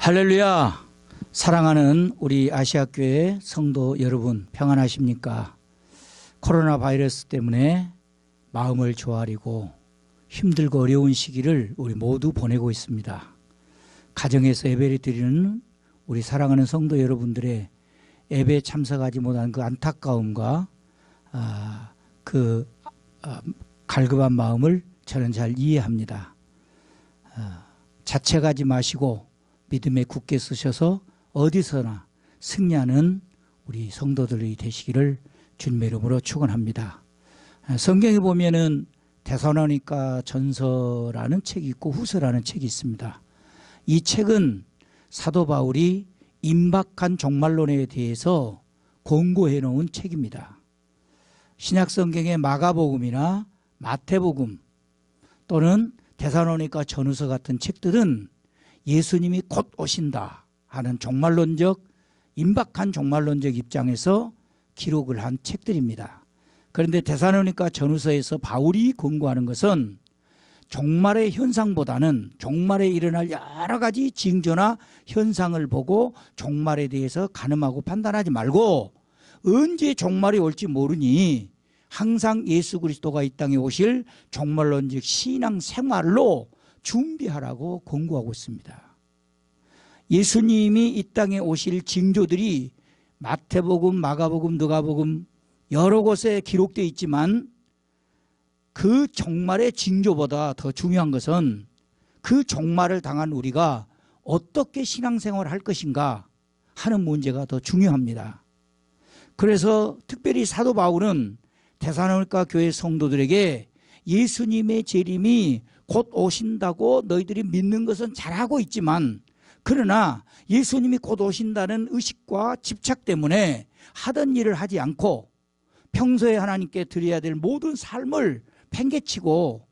할렐루야. 사랑하는 우리 아시아교회 성도 여러분, 평안하십니까? 코로나 바이러스 때문에 마음을 조아리고 힘들고 어려운 시기를 우리 모두 보내고 있습니다. 가정에서 예배를 드리는 우리 사랑하는 성도 여러분들의 예배에 참석하지 못한 그 안타까움과 갈급한 마음을 저는 잘 이해합니다. 자책하지 마시고 믿음에 굳게 서셔서 어디서나 승리하는 우리 성도들이 되시기를 주님의 이름으로 축원합니다. 성경에 보면은 데살로니가 전서라는 책이 있고 후서라는 책이 있습니다. 이 책은 사도 바울이 임박한 종말론에 대해서 권고해 놓은 책입니다. 신약 성경의 마가복음이나 마태복음 또는 데살로니가 전후서 같은 책들은 예수님이 곧 오신다 하는 종말론적, 임박한 종말론적 입장에서 기록을 한 책들입니다. 그런데 데살로니가 전후서에서 바울이 권고하는 것은 종말의 현상보다는 종말에 일어날 여러 가지 징조나 현상을 보고 종말에 대해서 가늠하고 판단하지 말고 언제 종말이 올지 모르니 항상 예수 그리스도가 이 땅에 오실 종말론적 신앙 생활로 준비하라고 권고하고 있습니다. 예수님이 이 땅에 오실 징조들이 마태복음, 마가복음, 누가복음 여러 곳에 기록되어 있지만 그 종말의 징조보다 더 중요한 것은 그 종말을 당한 우리가 어떻게 신앙생활을 할 것인가 하는 문제가 더 중요합니다. 그래서 특별히 사도 바울은 데살로니가 교회 성도들에게 예수님의 재림이 곧 오신다고 너희들이 믿는 것은 잘하고 있지만 그러나 예수님이 곧 오신다는 의식과 집착 때문에 하던 일을 하지 않고 평소에 하나님께 드려야 될 모든 삶을 팽개치고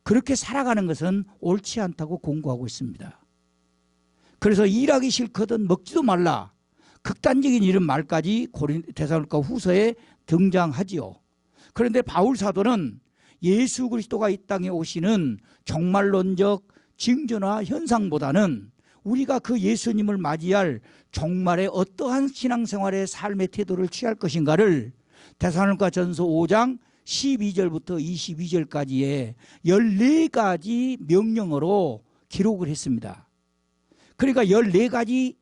그렇게 살아가는 것은 옳지 않다고 권고하고 있습니다. 그래서 일하기 싫거든 먹지도 말라, 극단적인 이런 말까지 데살로니가 후서에 등장하지요. 그런데 바울 사도는 예수 그리스도가 이 땅에 오시는 종말론적 징조나 현상보다는 우리가 그 예수님을 맞이할 종말에 어떠한 신앙생활의 삶의 태도를 취할 것인가를 데살로니가 전서 5장 12절부터 22절까지의 14가지 명령어로 기록을 했습니다. 그러니까 14가지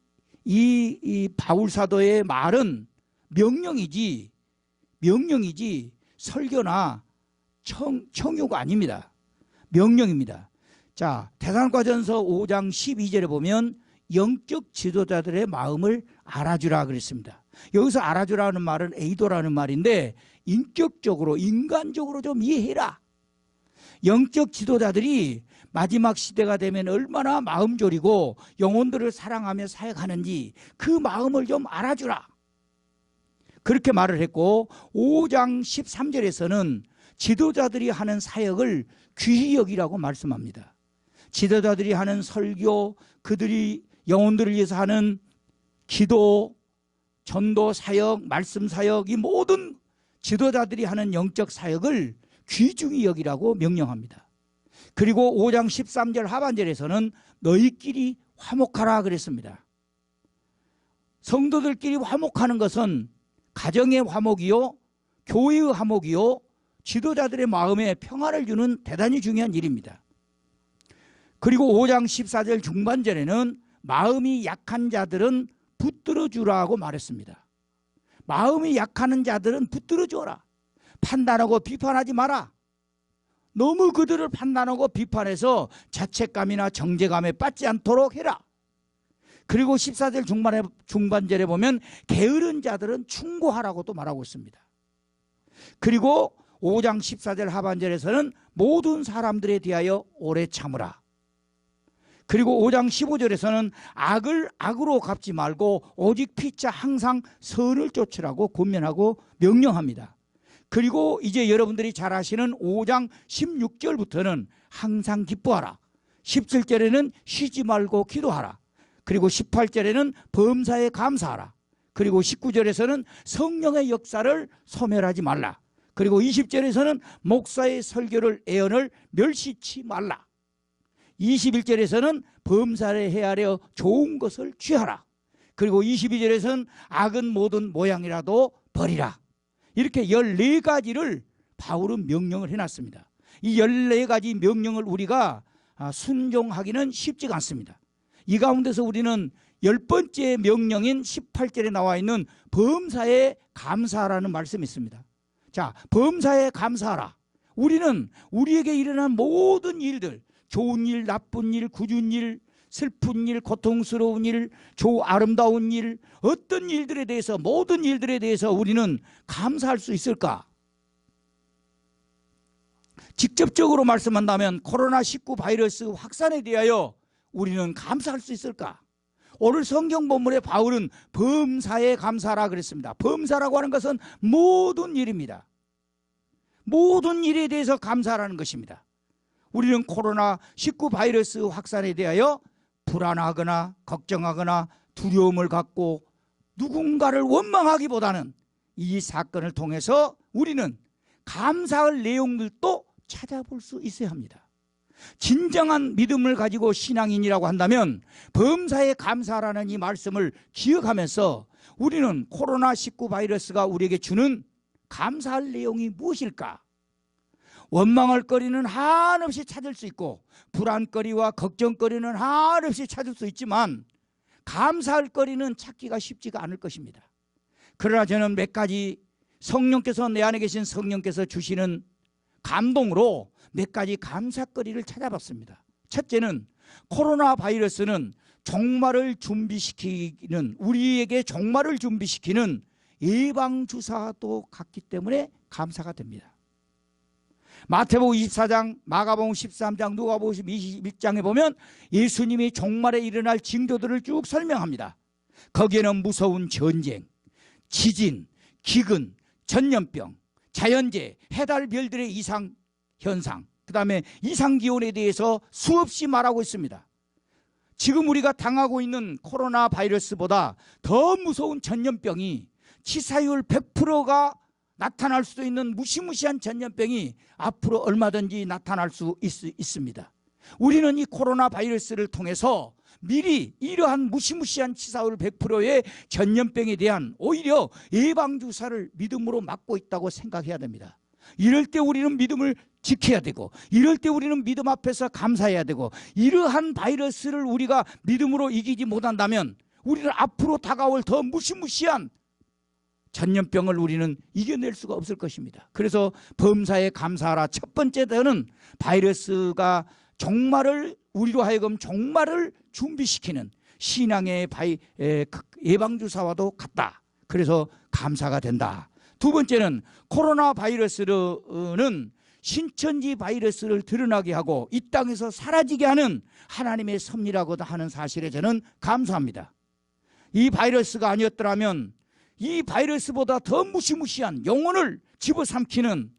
이 바울 사도의 말은 명령이지 설교나 청유가 아닙니다. 명령입니다. 자, 데살로니가전서 5장 12절에 보면 영적 지도자들의 마음을 알아주라 그랬습니다. 여기서 알아주라는 말은 에이도라는 말인데 인격적으로 인간적으로 좀 이해해라. 영적 지도자들이 마지막 시대가 되면 얼마나 마음 졸이고 영혼들을 사랑하며 사역하는지 그 마음을 좀 알아주라. 그렇게 말을 했고 5장 13절에서는 지도자들이 하는 사역을 귀히 여기라고 말씀합니다. 지도자들이 하는 설교, 그들이 영혼들을 위해서 하는 기도, 전도 사역, 말씀 사역, 이 모든 지도자들이 하는 영적 사역을 귀중히 여기라고 명령합니다. 그리고 5장 13절 하반절에서는 너희끼리 화목하라 그랬습니다. 성도들끼리 화목하는 것은 가정의 화목이요, 교회의 화목이요, 지도자들의 마음에 평안을 주는 대단히 중요한 일입니다. 그리고 5장 14절 중반절에는 마음이 약한 자들은 붙들어 주라고 말했습니다. 마음이 약한 자들은 붙들어 주어라. 판단하고 비판하지 마라. 너무 그들을 판단하고 비판해서 자책감이나 정죄감에 빠지지 않도록 해라. 그리고 14절 중반절에 보면 게으른 자들은 충고하라고도 말하고 있습니다. 그리고 5장 14절 하반절에서는 모든 사람들에 대하여 오래 참으라. 그리고 5장 15절에서는 악을 악으로 갚지 말고 오직 피차 항상 선을 쫓으라고 권면하고 명령합니다. 그리고 이제 여러분들이 잘 아시는 5장 16절부터는 항상 기뻐하라. 17절에는 쉬지 말고 기도하라. 그리고 18절에는 범사에 감사하라. 그리고 19절에서는 성령의 역사를 소멸하지 말라. 그리고 20절에서는 목사의 설교를 애언을 멸시치 말라. 21절에서는 범사에 헤아려 좋은 것을 취하라. 그리고 22절에서는 악은 모든 모양이라도 버리라. 이렇게 14가지를 바울은 명령을 해놨습니다. 이 14가지 명령을 우리가 순종하기는 쉽지가 않습니다. 이 가운데서 우리는 10번째 명령인 18절에 나와 있는 범사에 감사하라는 말씀이 있습니다. 자, 범사에 감사하라. 우리는 우리에게 일어난 모든 일들, 좋은 일, 나쁜 일, 굳은 일, 슬픈 일, 고통스러운 일, 아름다운 일, 어떤 일들에 대해서, 모든 일들에 대해서 우리는 감사할 수 있을까? 직접적으로 말씀한다면 코로나19 바이러스 확산에 대하여 우리는 감사할 수 있을까? 오늘 성경 본문에 바울은 범사에 감사하라 그랬습니다. 범사라고 하는 것은 모든 일입니다. 모든 일에 대해서 감사하라는 것입니다. 우리는 코로나19 바이러스 확산에 대하여 불안하거나 걱정하거나 두려움을 갖고 누군가를 원망하기보다는 이 사건을 통해서 우리는 감사할 내용들도 찾아볼 수 있어야 합니다. 진정한 믿음을 가지고 신앙인이라고 한다면 범사에 감사하라는 이 말씀을 기억하면서 우리는 코로나19 바이러스가 우리에게 주는 감사할 내용이 무엇일까? 원망할 거리는 한없이 찾을 수 있고 불안거리와 걱정거리는 한없이 찾을 수 있지만 감사할 거리는 찾기가 쉽지가 않을 것입니다. 그러나 저는 몇 가지 성령께서 내 안에 계신 성령께서 주시는 감동으로 몇 가지 감사거리를 찾아봤습니다. 첫째는 코로나 바이러스는 종말을 준비시키는, 우리에게 종말을 준비시키는 예방주사도 같기 때문에 감사가 됩니다. 마태복음 24장, 마가복음 13장, 누가복음 21장에 보면 예수님이 종말에 일어날 징조들을 쭉 설명합니다. 거기에는 무서운 전쟁, 지진, 기근, 전염병, 자연재해, 해달 별들의 이상 현상, 그 다음에 이상기온에 대해서 수없이 말하고 있습니다. 지금 우리가 당하고 있는 코로나 바이러스보다 더 무서운 전염병이, 치사율 100%가 나타날 수도 있는 무시무시한 전염병이 앞으로 얼마든지 나타날 수 있습니다. 우리는 이 코로나 바이러스를 통해서 미리 이러한 무시무시한 치사율 100%의 전염병에 대한 오히려 예방주사를 믿음으로 맞고 있다고 생각해야 됩니다. 이럴 때 우리는 믿음을 지켜야 되고, 이럴 때 우리는 믿음 앞에서 감사해야 되고, 이러한 바이러스를 우리가 믿음으로 이기지 못한다면 우리는 앞으로 다가올 더 무시무시한 전염병을 우리는 이겨낼 수가 없을 것입니다. 그래서 범사에 감사하라. 첫 번째는 바이러스가 종말을, 우리로 하여금 종말을 준비시키는 신앙의 예방주사와도 같다. 그래서 감사가 된다. 두 번째는 코로나 바이러스는 신천지 바이러스를 드러나게 하고 이 땅에서 사라지게 하는 하나님의 섭리라고도 하는 사실에 저는 감사합니다. 이 바이러스가 아니었더라면 이 바이러스보다 더 무시무시한 영혼을 집어삼키는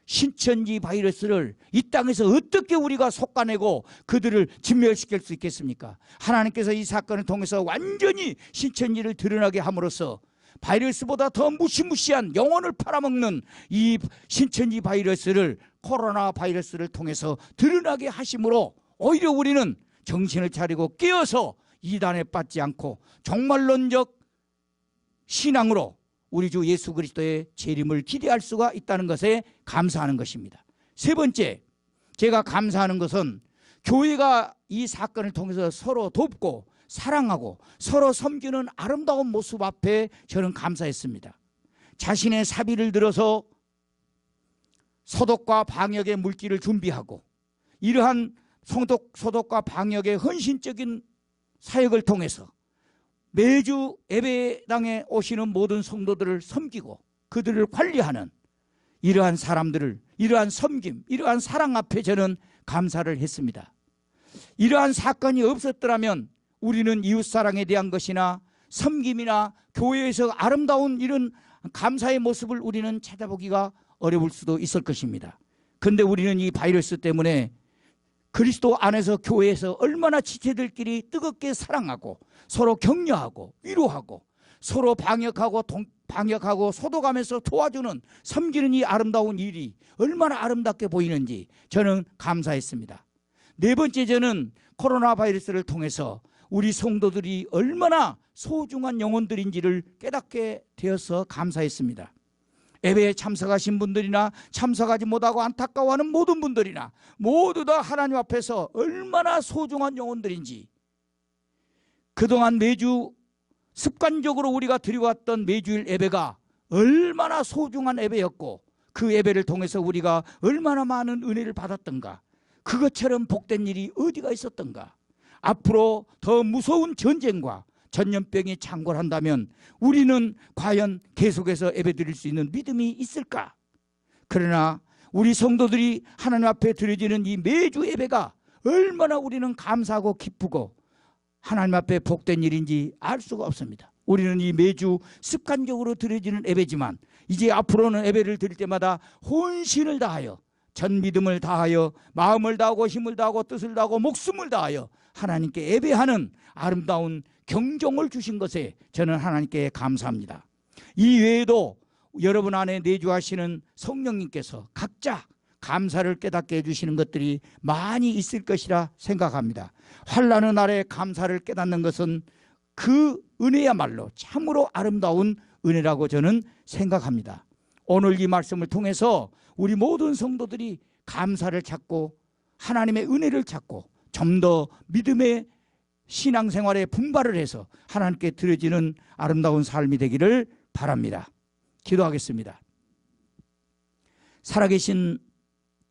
신천지 바이러스를 이 땅에서 어떻게 우리가 솎아내고 그들을 진멸시킬 수 있겠습니까? 하나님께서 이 사건을 통해서 완전히 신천지를 드러나게 함으로써 바이러스보다 더 무시무시한 영혼을 팔아먹는 이 신천지 바이러스를, 코로나 바이러스를 통해서 드러나게 하심으로 오히려 우리는 정신을 차리고 깨어서 이단에 빠지지 않고 종말론적 신앙으로 우리 주 예수 그리스도의 재림을 기대할 수가 있다는 것에 감사하는 것입니다. 세 번째, 제가 감사하는 것은 교회가 이 사건을 통해서 서로 돕고 사랑하고 서로 섬기는 아름다운 모습 앞에 저는 감사했습니다. 자신의 사비를 들어서 소독과 방역의 물기를 준비하고 이러한 소독과 방역의 헌신적인 사역을 통해서 매주 예배당에 오시는 모든 성도들을 섬기고 그들을 관리하는 이러한 사람들을, 이러한 섬김, 이러한 사랑 앞에 저는 감사를 했습니다. 이러한 사건이 없었더라면 우리는 이웃사랑에 대한 것이나 섬김이나 교회에서 아름다운 이런 감사의 모습을 우리는 찾아보기가 어려울 수도 있을 것입니다. 그런데 우리는 이 바이러스 때문에 그리스도 안에서 교회에서 얼마나 지체들끼리 뜨겁게 사랑하고 서로 격려하고 위로하고 서로 방역하고 소독하면서 도와주는, 섬기는 이 아름다운 일이 얼마나 아름답게 보이는지 저는 감사했습니다. 네 번째, 저는 코로나 바이러스를 통해서 우리 성도들이 얼마나 소중한 영혼들인지를 깨닫게 되어서 감사했습니다. 예배에 참석하신 분들이나 참석하지 못하고 안타까워하는 모든 분들이나 모두 다 하나님 앞에서 얼마나 소중한 영혼들인지, 그동안 매주 습관적으로 우리가 드려왔던 매주일 예배가 얼마나 소중한 예배였고, 그 예배를 통해서 우리가 얼마나 많은 은혜를 받았던가, 그것처럼 복된 일이 어디가 있었던가. 앞으로 더 무서운 전쟁과 전염병이 창궐한다면 우리는 과연 계속해서 예배드릴 수 있는 믿음이 있을까? 그러나 우리 성도들이 하나님 앞에 드려지는 이 매주 예배가 얼마나 우리는 감사하고 기쁘고 하나님 앞에 복된 일인지 알 수가 없습니다. 우리는 이 매주 습관적으로 드려지는 예배지만 이제 앞으로는 예배를 드릴 때마다 혼신을 다하여, 전 믿음을 다하여, 마음을 다하고 힘을 다하고 뜻을 다하고 목숨을 다하여 하나님께 예배하는 아름다운 경종을 주신 것에 저는 하나님께 감사합니다. 이 외에도 여러분 안에 내주하시는 성령님께서 각자 감사를 깨닫게 해주시는 것들이 많이 있을 것이라 생각합니다. 환난의 날에 감사를 깨닫는 것은 그 은혜야말로 참으로 아름다운 은혜라고 저는 생각합니다. 오늘 이 말씀을 통해서 우리 모든 성도들이 감사를 찾고 하나님의 은혜를 찾고 좀 더 믿음의 신앙생활에 분발을 해서 하나님께 드려지는 아름다운 삶이 되기를 바랍니다. 기도하겠습니다. 살아계신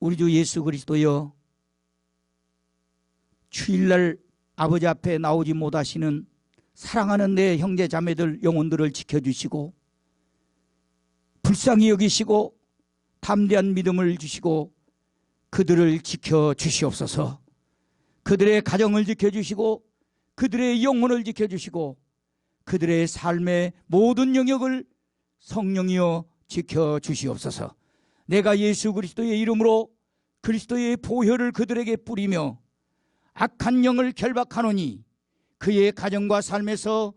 우리 주 예수 그리스도여, 주일날 아버지 앞에 나오지 못하시는 사랑하는 내 형제 자매들 영혼들을 지켜주시고 불쌍히 여기시고 담대한 믿음을 주시고 그들을 지켜주시옵소서. 그들의 가정을 지켜주시고 그들의 영혼을 지켜주시고 그들의 삶의 모든 영역을 성령이여 지켜주시옵소서. 내가 예수 그리스도의 이름으로 그리스도의 보혈을 그들에게 뿌리며 악한 영을 결박하노니 그의 가정과 삶에서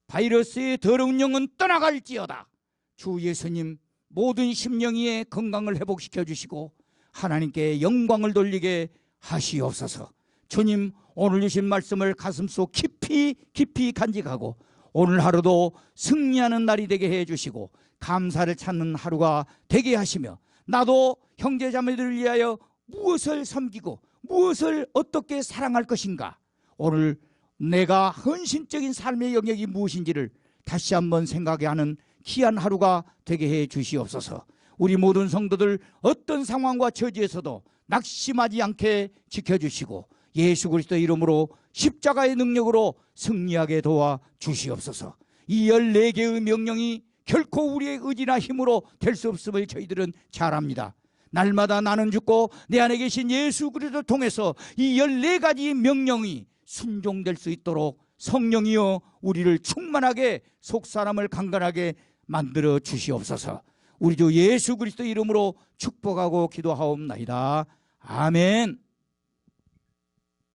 바이러스의 더러운 영은 떠나갈지어다. 주 예수님, 모든 심령의 건강을 회복시켜 주시고 하나님께 영광을 돌리게 하시옵소서. 주님, 오늘 주신 말씀을 가슴속 깊이 간직하고 오늘 하루도 승리하는 날이 되게 해주시고 감사를 찾는 하루가 되게 하시며, 나도 형제자매들을 위하여 무엇을 섬기고 무엇을 어떻게 사랑할 것인가, 오늘 내가 헌신적인 삶의 영역이 무엇인지를 다시 한번 생각해 하는 귀한 하루가 되게 해 주시옵소서. 우리 모든 성도들 어떤 상황과 처지에서도 낙심하지 않게 지켜주시고 예수 그리스도 이름으로 십자가의 능력으로 승리하게 도와 주시옵소서. 이 14개의 명령이 결코 우리의 의지나 힘으로 될 수 없음을 저희들은 잘 압니다. 날마다 나는 죽고 내 안에 계신 예수 그리스도를 통해서 이 14가지 명령이 순종될 수 있도록 성령이여 우리를 충만하게, 속사람을 강건하게 만들어 주시옵소서. 우리 주 예수 그리스도 이름으로 축복하고 기도하옵나이다. 아멘.